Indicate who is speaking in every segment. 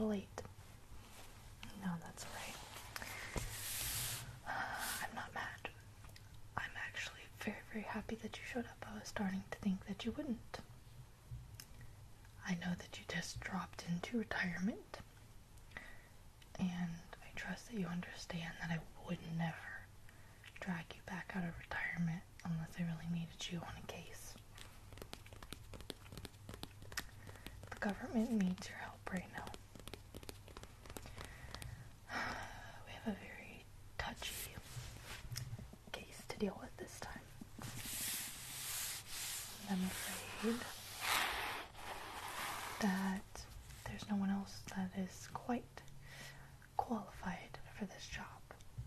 Speaker 1: little late. No, that's alright. I'm not mad. I'm actually very, very happy that you showed up. I was starting to think that you wouldn't. I know that you just dropped into retirement, and I trust that you understand that I would never drag you back out of retirement unless I really needed you on a case. The government needs your help right now. We have a very touchy case to deal with this time. And I'm afraid that there's no one else that is quite qualified for this job.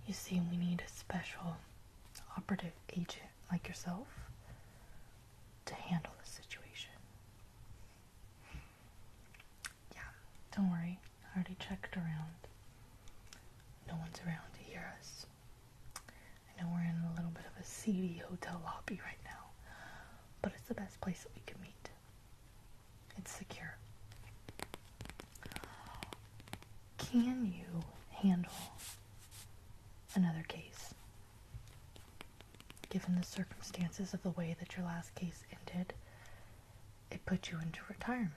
Speaker 1: You see, we need a special operative agent like yourself to handle the situation. Yeah, don't worry. I already checked around. No one's around to hear us. I know we're in a little bit of a seedy hotel lobby right now, but it's the best place that we can meet. It's secure. Can you handle another case? Given the circumstances of the way that your last case ended, it put you into retirement.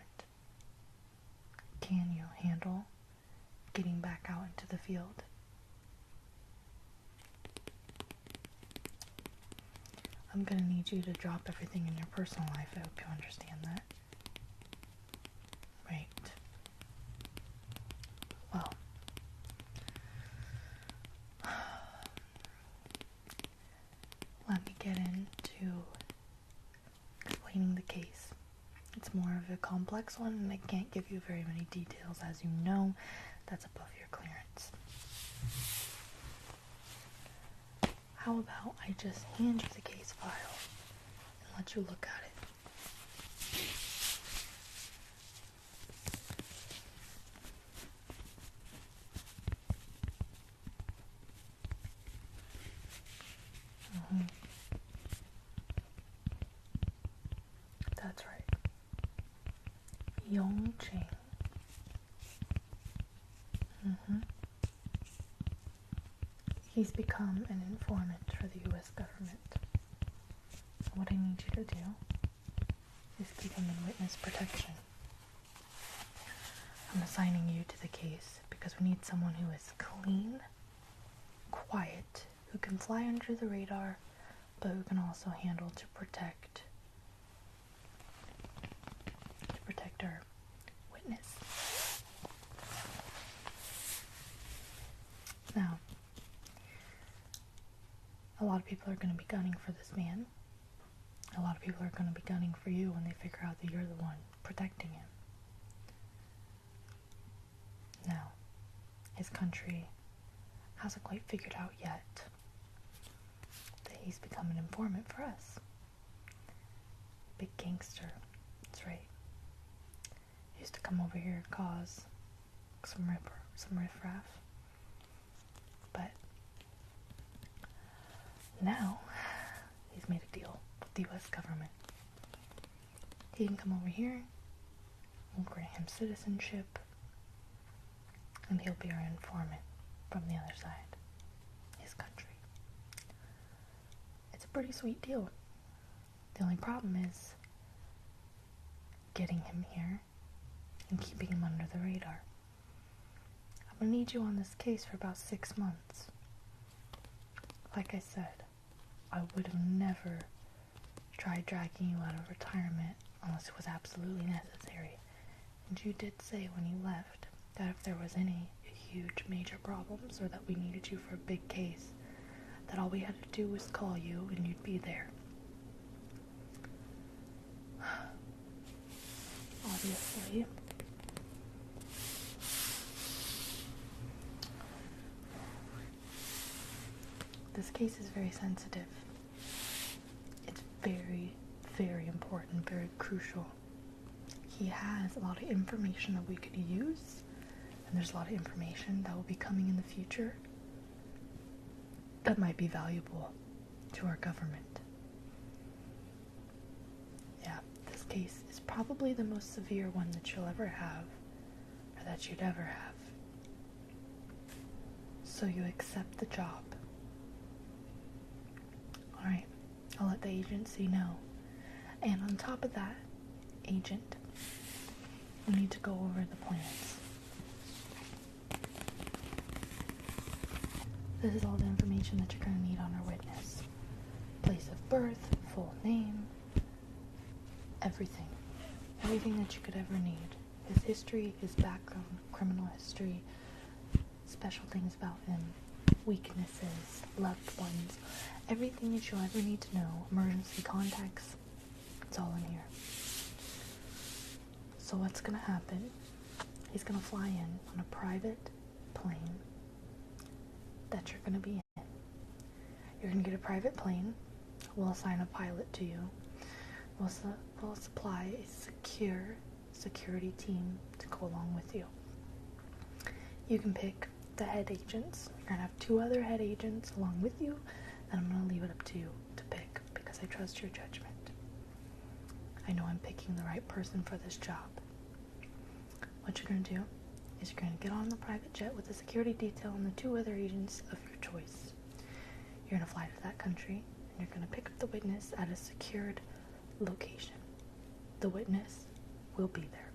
Speaker 1: Can you handle getting back out into the field? I'm gonna need you to drop everything in your personal life. I hope you understand that. Right. Well, let me get into explaining the case. It's more of a complex one, and I can't give you very many details. As you know, that's above your clearance. How about I just hand you the case file and let you look at it? That's right. Yong Ching. He's become an informant for the U.S. government. So what I need you to do is keep him in witness protection. I'm assigning you to the case because we need someone who is clean, quiet, who can fly under the radar, but who can also handle to protect our witness. Now, a lot of people are going to be gunning for this man. A lot of people are going to be gunning for you when they figure out that you're the one protecting him. Now, his country hasn't quite figured out yet that he's become an informant for us. Big gangster. That's right. He used to come over here and cause some riffraff. But now he's made a deal with the U.S. government. He can come over here, we'll grant him citizenship, and he'll be our informant from the other side, his country. It's a pretty sweet deal. The only problem is getting him here and keeping him under the radar. I'm gonna need you on this case for about 6 months. Like I said, I would have never tried dragging you out of retirement unless it was absolutely necessary. And you did say when you left that if there was any huge major problems or that we needed you for a big case, that all we had to do was call you and you'd be there. Obviously, this case is very sensitive. It's very, very important, very crucial. He has a lot of information that we could use, and there's a lot of information that will be coming in the future that might be valuable to our government. Yeah, this case is probably the most severe one that you'll ever have, or that you'd ever have. So you accept the job. Alright, I'll let the agency know. And on top of that, agent, we need to go over the plans. This is all the information that you're going to need on our witness. Place of birth, full name, everything. Everything that you could ever need. His history, his background, criminal history, special things about him, weaknesses, loved ones, everything that you'll ever need to know, emergency contacts, it's all in here. So what's going to happen, he's going to fly in on a private plane that you're going to be in. You're going to get a private plane. We'll assign a pilot to you. We'll supply a security team to go along with you. You can pick the head agents. You're going to have 2 other head agents along with you, and I'm going to leave it up to you to pick because I trust your judgment. I know I'm picking the right person for this job. What you're going to do is you're going to get on the private jet with the security detail and the 2 other agents of your choice. You're going to fly to that country, and you're going to pick up the witness at a secured location. The witness will be there.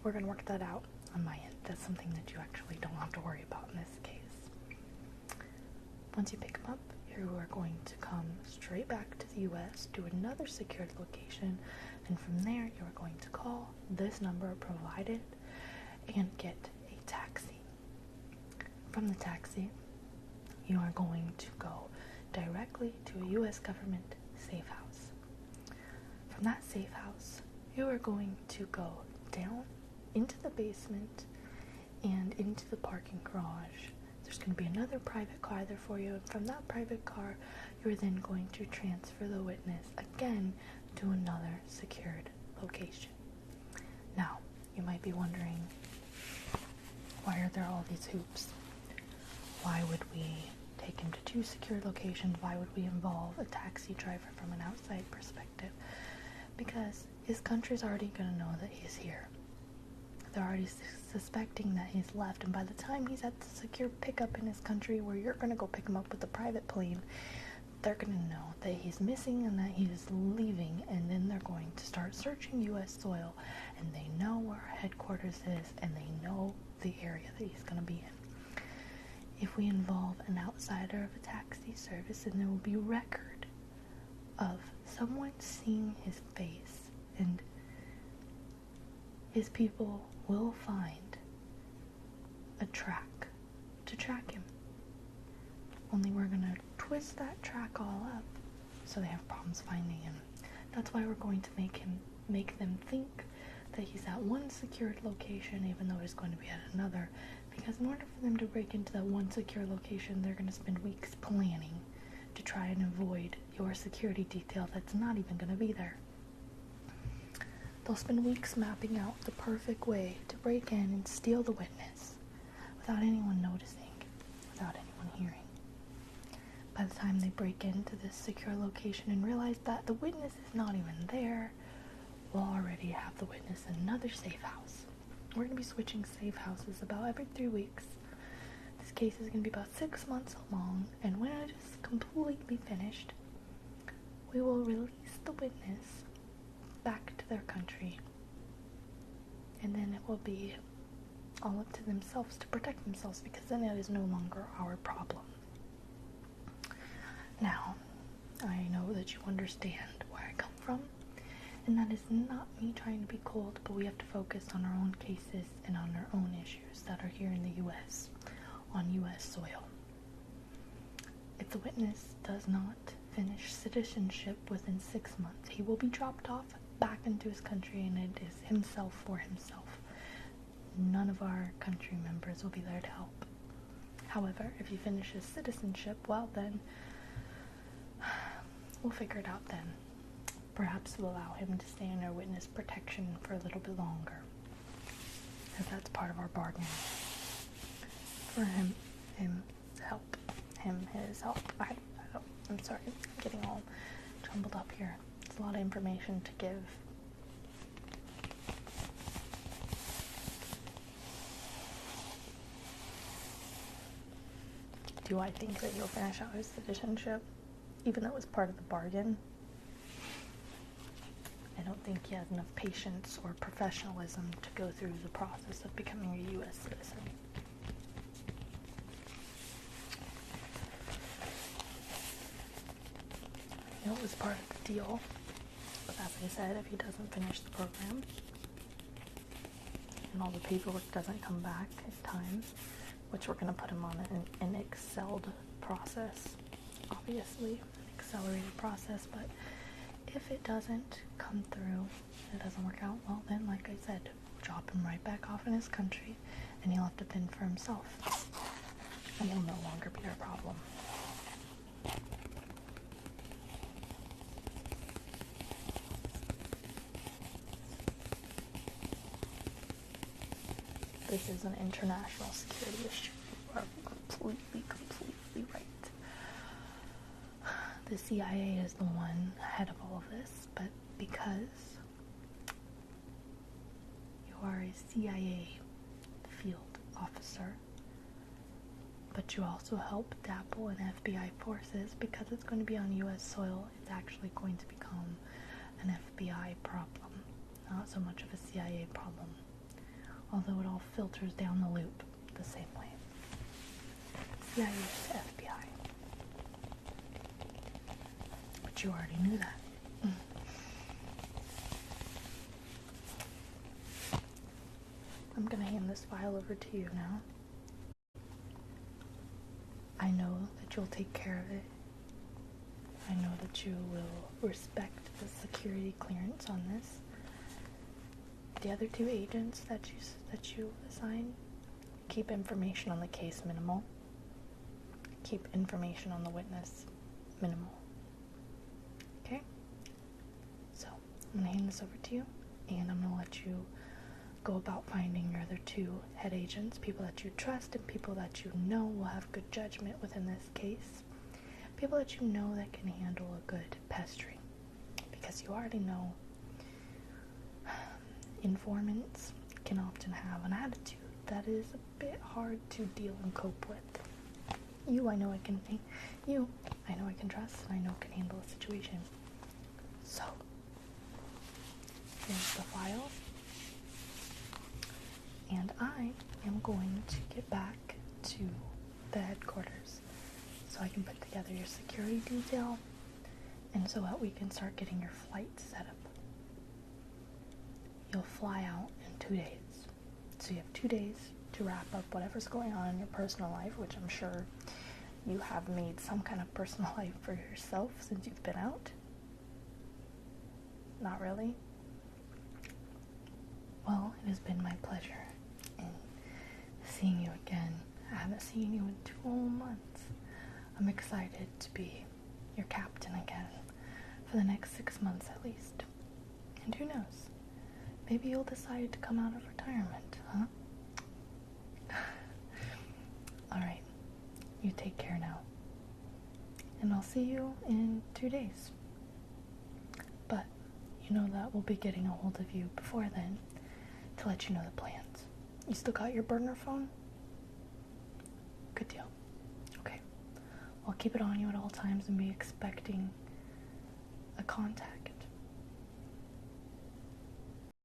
Speaker 1: We're going to work that out on my end. That's something that you actually don't have to worry about in this case. Once you pick him up, you are going to come straight back to the U.S., to another secured location, and from there you are going to call this number provided and get a taxi. From the taxi, you are going to go directly to a U.S. government safe house. From that safe house, you are going to go down into the basement and into the parking garage. There's going to be another private car there for you, and from that private car, you're then going to transfer the witness again to another secured location. Now, you might be wondering, why are there all these hoops? Why would we take him to 2 secured locations? Why would we involve a taxi driver from an outside perspective? Because his country's already going to know that he's here. They're already suspecting that he's left, and by the time he's at the secure pickup in his country where you're going to go pick him up with a private plane, they're going to know that he's missing and that he's leaving, and then they're going to start searching U.S. soil, and they know where our headquarters is, and they know the area that he's going to be in. If we involve an outsider of a taxi service, then there will be record of someone seeing his face, and his people will find a track to track him. Only we're going to twist that track all up so they have problems finding him. That's why we're going to make them think that he's at one secured location even though he's going to be at another, because in order for them to break into that one secure location, they're going to spend weeks planning to try and avoid your security detail that's not even going to be there. They'll spend weeks mapping out the perfect way to break in and steal the witness without anyone noticing, without anyone hearing. By the time they break into this secure location and realize that the witness is not even there, we'll already have the witness in another safe house. We're going to be switching safe houses about every 3 weeks. This case is going to be about 6 months long, and when it is completely finished, we will release the witness back to their country, and then it will be all up to themselves to protect themselves, because then it is no longer our problem. Now, I know that you understand where I come from, and that is not me trying to be cold, but we have to focus on our own cases and on our own issues that are here in the U.S., on U.S. soil. If the witness does not finish citizenship within 6 months, he will be dropped off back into his country, and it is himself for himself. None of our country members will be there to help. However, if he finishes citizenship, well then, we'll figure it out then. Perhaps we'll allow him to stay under witness protection for a little bit longer, as that's part of our bargain. For his help. I'm sorry, I'm getting all jumbled up here. It's a lot of information to give. Do I think that you'll finish out his citizenship, even though it was part of the bargain? I don't think he has enough patience or professionalism to go through the process of becoming a U.S. citizen. I know it was part of the deal, but as I said, if he doesn't finish the program and all the paperwork doesn't come back in time, which we're going to put him on an Excel'd process, obviously, an accelerated process, but if it doesn't come through, it doesn't work out, well then, like I said, drop him right back off in his country, and he'll have to fend for himself, and he'll no longer be our problem. This is an international security issue. You are completely right. The CIA is the one ahead of all of this, but because you are a CIA field officer, but you also help dabble in FBI forces, because it's going to be on US soil, it's actually going to become an FBI problem, not so much of a CIA problem, although it all filters down the loop the same way. CIA to FBI. But you already knew that. I'm gonna hand this file over to you now. I know that you'll take care of it. I know that you will respect the security clearance on this. The other two agents that you assign, keep information on the case minimal. Keep information on the witness minimal. Okay? So, I'm going to hand this over to you, and I'm going to let you go about finding your other two head agents, people that you trust and people that you know will have good judgment within this case. People that you know that can handle a good pestering. Because you already know informants can often have an attitude that is a bit hard to deal and cope with. I know I can trust, and I know can handle a situation. So, here's the file, and I am going to get back to the headquarters so I can put together your security detail, and so that we can start getting your flight set up. You'll fly out in 2 days, so you have 2 days to wrap up whatever's going on in your personal life, which I'm sure you have made some kind of personal life for yourself since you've been out. Not really? Well, it has been my pleasure in seeing you again. I haven't seen you in 2 whole months. I'm excited to be your captain again for the next 6 months at least. And who knows? Maybe you'll decide to come out of retirement, huh? Alright, you take care now. And I'll see you in 2 days. But you know that we'll be getting a hold of you before then to let you know the plans. You still got your burner phone? Good deal. Okay. I'll keep it on you at all times and be expecting a contact.